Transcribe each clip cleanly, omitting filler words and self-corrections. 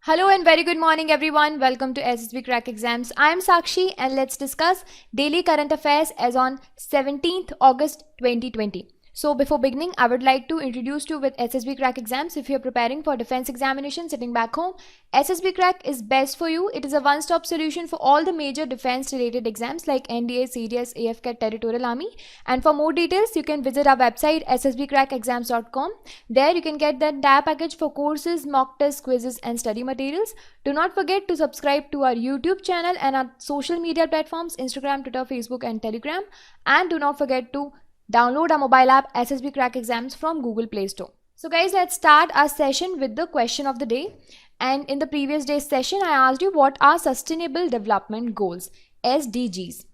Hello and very good morning everyone. Welcome to SSB Crack Exams. I am Sakshi and let's discuss daily current affairs as on 17th August 2020. So before beginning, I would like to introduce you with SSB Crack Exams. If you're preparing for defense examination sitting back home, SSB Crack is best for you. It is a one-stop solution for all the major defense-related exams like NDA, CDS, AFCAT, Territorial Army. And for more details, you can visit our website ssbcrackexams.com. There you can get the entire package for courses, mock tests, quizzes and study materials. Do not forget to subscribe to our YouTube channel and our social media platforms Instagram, Twitter, Facebook and Telegram. And do not forget to download our mobile app SSB Crack Exams from Google Play Store. So guys, let's start our session with the question of the day. And in the previous day's session, I asked you what are Sustainable Development Goals, SDGs.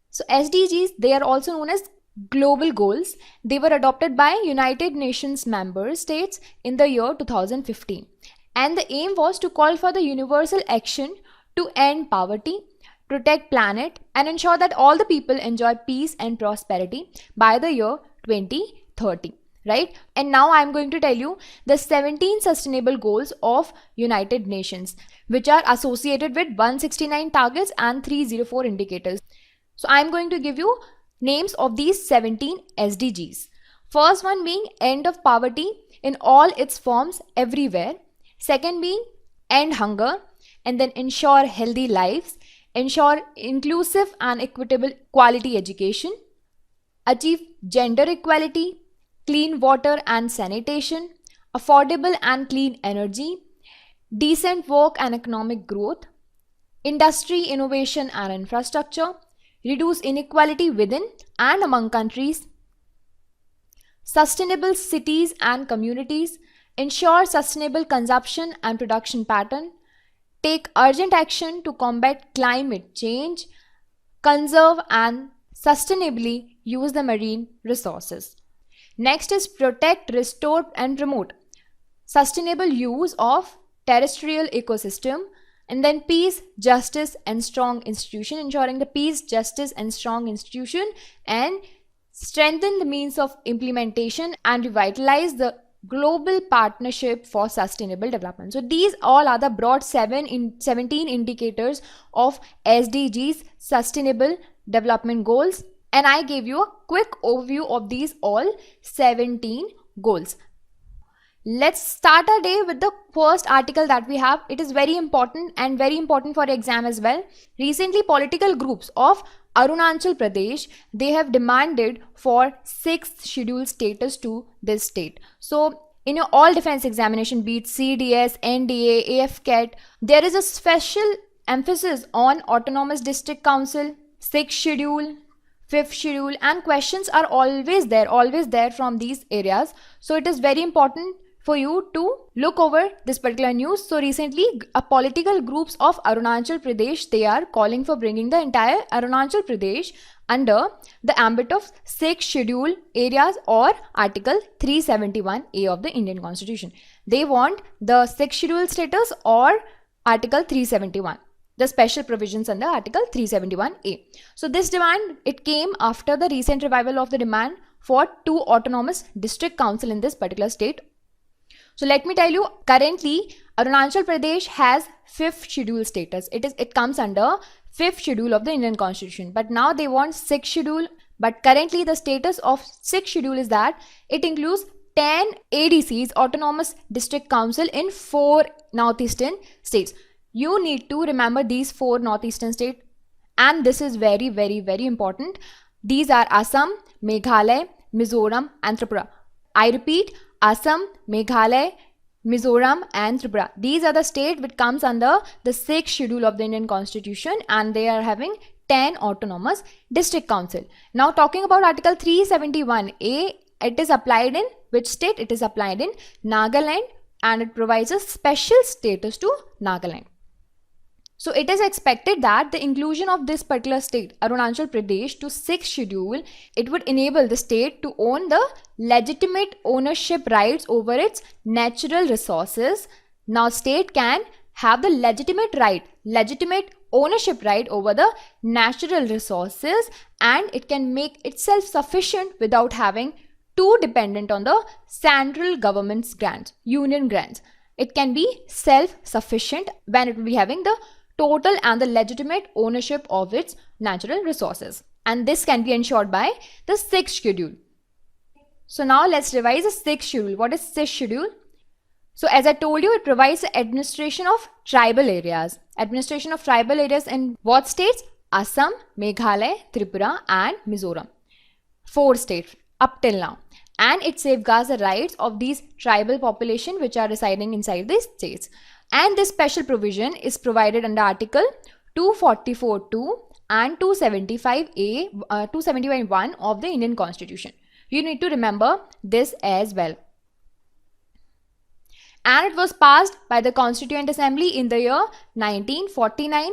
So SDGs, they are also known as global goals. They were adopted by United Nations member states in the year 2015. And the aim was to call for the universal action to end poverty, protect planet and ensure that all the people enjoy peace and prosperity by the year 2030, right? And now I'm going to tell you the 17 sustainable goals of United Nations, which are associated with 169 targets and 304 indicators. So I'm going to give you names of these 17 SDGs. First one being end of poverty in all its forms everywhere. Second being end hunger, and then ensure healthy lives, ensure inclusive and equitable quality education, achieve gender equality, clean water and sanitation, affordable and clean energy, decent work and economic growth, industry, innovation and infrastructure, reduce inequality within and among countries, sustainable cities and communities, ensure sustainable consumption and production pattern, take urgent action to combat climate change, conserve and sustainably use the marine resources. Next is protect, restore and promote sustainable use of terrestrial ecosystem, and then peace, justice and strong institution, ensuring the peace, justice and strong institution, and strengthen the means of implementation and revitalize the global partnership for sustainable development. So these all are the broad 17 indicators of SDGs, sustainable development goals, and I gave you a quick overview of these all 17 goals. Let's start our day with the first article that we have. It is very important and very important for exam as well. Recently, political groups of Arunachal Pradesh, they have demanded for 6th schedule status to this state. So in your all defense examination, be it CDS, NDA, AFCAT, there is a special emphasis on Autonomous District Council, 6th schedule, 5th schedule, and questions are always there from these areas. So it is very important for you to look over this particular news. So recently, political groups of Arunachal Pradesh, they are calling for bringing the entire Arunachal Pradesh under the ambit of 6th schedule areas or Article 371A of the Indian Constitution. They want the 6th schedule status or Article 371. The special provisions under Article 371A. So this demand, it came after the recent revival of the demand for 2 autonomous district council in this particular state. So let me tell you, currently Arunachal Pradesh has 5th schedule status. It comes under 5th schedule of the Indian Constitution. But now they want 6th schedule. But currently the status of 6th schedule is that it includes 10 ADCs, Autonomous District Council, in 4 northeastern states. You need to remember these 4 northeastern states, and this is very, very, very important. These are Assam, Meghalaya, Mizoram and Tripura. I repeat, Assam, Meghalaya, Mizoram and Tripura. These are the states which comes under the 6th schedule of the Indian Constitution, and they are having 10 autonomous district council. Now talking about Article 371A, it is applied in which state? It is applied in Nagaland, and it provides a special status to Nagaland. So it is expected that the inclusion of this particular state, Arunachal Pradesh, to 6th schedule, it would enable the state to own the legitimate ownership rights over its natural resources. Now state can have the legitimate ownership right over the natural resources, and it can make itself sufficient without having too dependent on the central government's grants, union grants. It can be self-sufficient when it will be having the total and the legitimate ownership of its natural resources. And this can be ensured by the sixth schedule. So now let's revise the sixth schedule. What is sixth schedule? So as I told you, it provides the administration of tribal areas. Administration of tribal areas in what states? Assam, Meghalaya, Tripura and Mizoram. 4 states up till now. And it safeguards the rights of these tribal population which are residing inside these states. And this special provision is provided under Article 244(2) and 275A, 275(1) of the Indian Constitution. You need to remember this as well. And it was passed by the Constituent Assembly in the year 1949.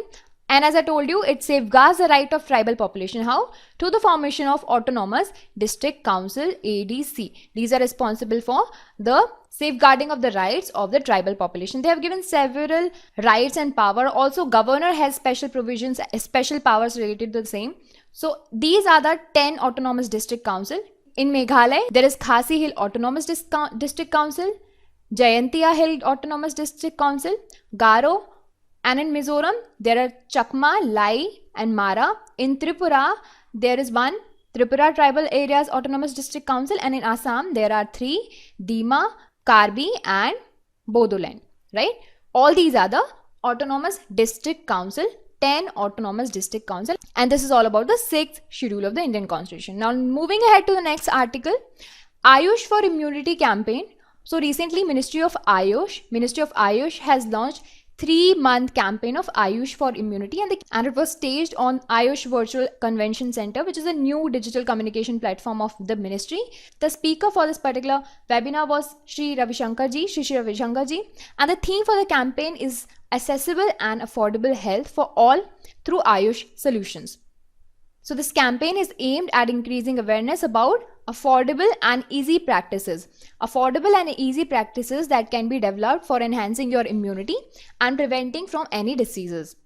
And as I told you, it safeguards the right of tribal population. How? Through the formation of Autonomous District Council, ADC. These are responsible for the safeguarding of the rights of the tribal population. They have given several rights and power. Also, governor has special provisions, special powers related to the same. So these are the 10 Autonomous District Council. In Meghalaya, there is Khasi Hill Autonomous District Council, Jayantia Hill Autonomous District Council, Garo, and in Mizoram, there are Chakma, Lai and Mara. In Tripura, there is one Tripura Tribal Areas Autonomous District Council, and in Assam, there are 3 Dima, Karbi and Bodoland, right? All these are the Autonomous District Council, 10 Autonomous District Council, and this is all about the 6th schedule of the Indian Constitution. Now moving ahead to the next article, Ayush for Immunity campaign. So recently Ministry of Ayush has launched 3-month campaign of Ayush for Immunity, and it was staged on Ayush Virtual Convention Center, which is a new digital communication platform of the ministry. The speaker for this particular webinar was Sri Ravi Shankar ji, and the theme for the campaign is accessible and affordable health for all through Ayush solutions. So this campaign is aimed at increasing awareness about affordable and easy practices that can be developed for enhancing your immunity and preventing from any diseases.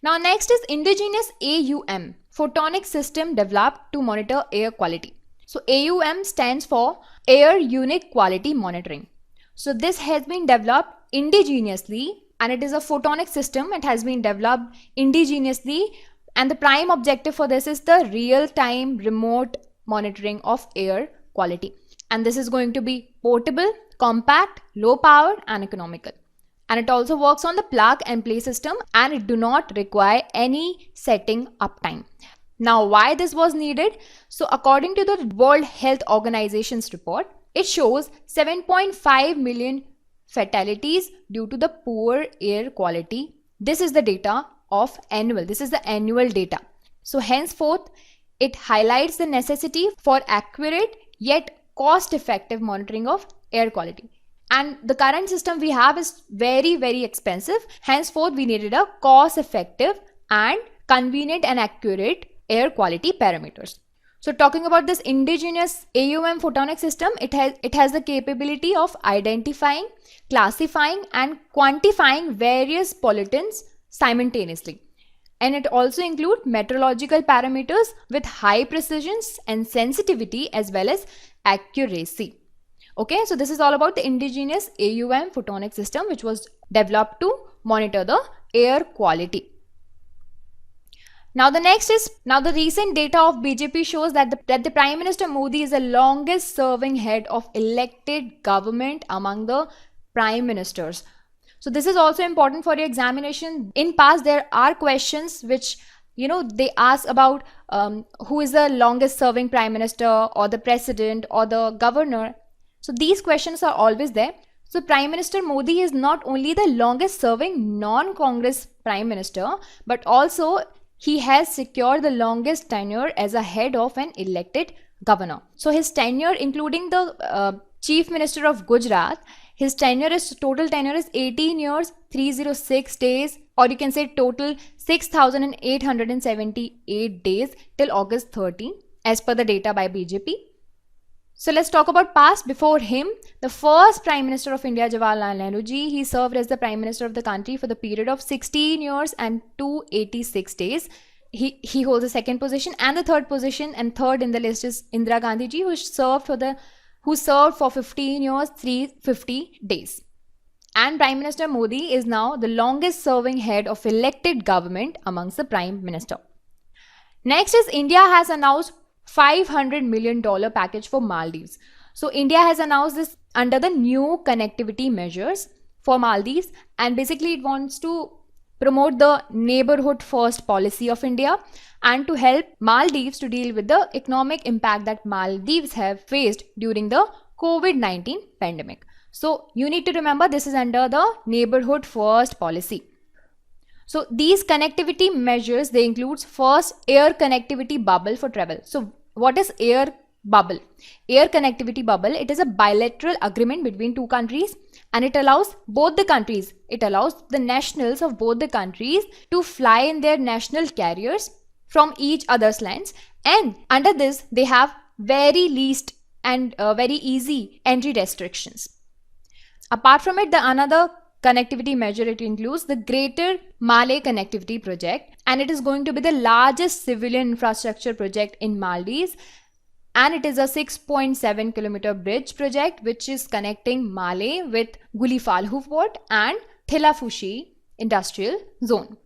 Now next is indigenous AUM, photonic system developed to monitor air quality. So AUM stands for Air Unique Quality Monitoring. So this has been developed indigenously, and it is a photonic system. It has been developed indigenously, and the prime objective for this is the real-time remote monitoring of air quality. And this is going to be portable, compact, low power and economical. And it also works on the plug and play system, and it do not require any setting up time. Now why this was needed? So according to the World Health Organization's report, it shows 7.5 million fatalities due to the poor air quality. This is the data of annual. This is the annual data. So henceforth, it highlights the necessity for accurate yet cost-effective monitoring of air quality. And the current system we have is very, very expensive. Henceforth, we needed a cost-effective and convenient and accurate air quality parameters. So talking about this indigenous AUM photonic system, it has the capability of identifying, classifying and quantifying various pollutants simultaneously. And it also includes meteorological parameters with high precision and sensitivity as well as accuracy. Okay, so this is all about the indigenous AUM photonic system, which was developed to monitor the air quality. Now the next is, the recent data of BJP shows that the Prime Minister Modi is the longest serving head of elected government among the prime ministers. So this is also important for your examination. In past, there are questions which, they ask about who is the longest serving prime minister or the president or the governor. So these questions are always there. So Prime Minister Modi is not only the longest serving non-Congress prime minister, but also he has secured the longest tenure as a head of an elected governor. So his tenure, including the Chief Minister of Gujarat, his total tenure is 18 years, 306 days, or you can say total 6,878 days till August 13, as per the data by BJP. So let's talk about past. Before him, the first Prime Minister of India, Jawaharlal Nehru ji, he served as the Prime Minister of the country for the period of 16 years and 286 days. He holds the second position, and the third position, and third in the list is Indira Gandhi ji, who served for 15 years, 350 days. And Prime Minister Modi is now the longest serving head of elected government amongst the Prime Minister. Next is India has announced $500 million package for Maldives. So India has announced this under the new connectivity measures for Maldives, and basically it wants to promote the neighborhood first policy of India and to help Maldives to deal with the economic impact that Maldives have faced during the COVID-19 pandemic. So you need to remember this is under the neighborhood first policy. So these connectivity measures, they include first air connectivity bubble for travel. So what is air bubble? Air connectivity bubble, it is a bilateral agreement between two countries, and it allows both the countries, it allows the nationals of both the countries to fly in their national carriers from each other's lands, and under this they have very least and very easy entry restrictions. Apart from it, the another connectivity measure, it includes the Greater Malay Connectivity Project, and it is going to be the largest civilian infrastructure project in Maldives, and it is a 6.7 kilometer bridge project which is connecting Malé with Gulifalhu Port and Thilafushi Industrial Zone.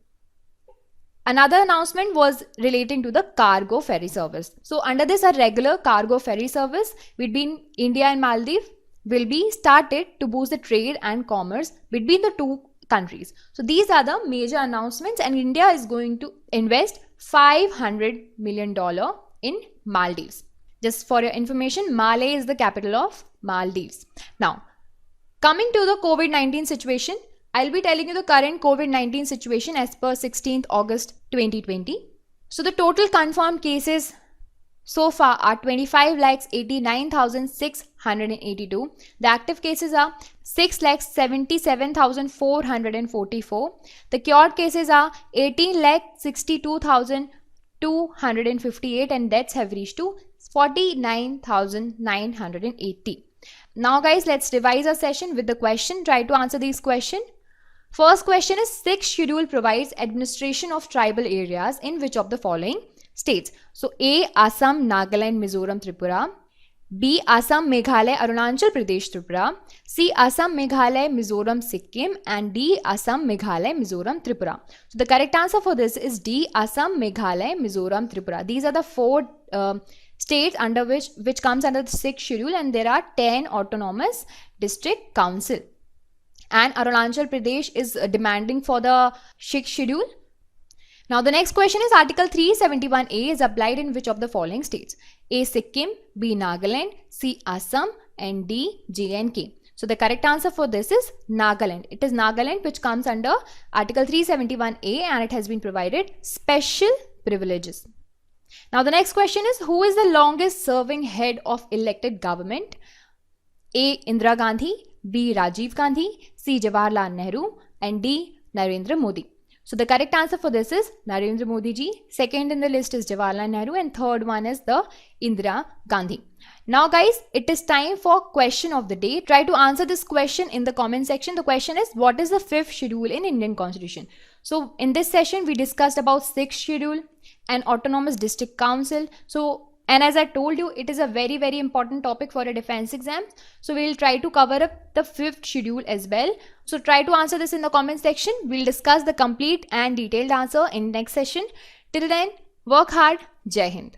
Another announcement was relating to the cargo ferry service. So under this, a regular cargo ferry service between India and Maldives will be started to boost the trade and commerce between the two countries. So these are the major announcements, and India is going to invest $500 million in Maldives. Just for your information, Malé is the capital of Maldives. Now, coming to the COVID-19 situation, I'll be telling you the current COVID-19 situation as per 16th August 2020. So the total confirmed cases so far are 25,89,682. The active cases are 6,77,444. The cured cases are 18,62,258, and deaths have reached to 49,980. Now guys, let's revise our session with the question. Try to answer these questions. First question is, 6th schedule provides administration of tribal areas in which of the following states? So A, Assam, Nagaland, Mizoram, Tripura. B, Assam, Meghalaya, Arunachal Pradesh, Tripura. C, Assam, Meghalaya, Mizoram, Sikkim. And D, Assam, Meghalaya, Mizoram, Tripura. So the correct answer for this is D, Assam, Meghalaya, Mizoram, Tripura. These are the four states under which comes under the 6th schedule, and there are 10 autonomous district council. And Arunachal Pradesh is demanding for the 6th schedule. Now the next question is, Article 371A is applied in which of the following states? A, Sikkim, B, Nagaland, C, Assam, and D, J&K. So the correct answer for this is Nagaland. It is Nagaland which comes under Article 371A, and it has been provided special privileges. Now the next question is, who is the longest serving head of elected government? A, Indira Gandhi, B, Rajiv Gandhi, C, Jawaharlal Nehru, and D, Narendra Modi. So the correct answer for this is Narendra Modi ji. Second in the list is Jawaharlal Nehru, and third one is the Indira Gandhi. Now guys, it is time for question of the day. Try to answer this question in the comment section. The question is, what is the 5th schedule in Indian Constitution? So in this session, we discussed about 6th schedule and autonomous district council. And as I told you, it is a very, very important topic for a defense exam. So we'll try to cover up the 5th schedule as well. So try to answer this in the comment section. We'll discuss the complete and detailed answer in next session. Till then, work hard. Jai Hind.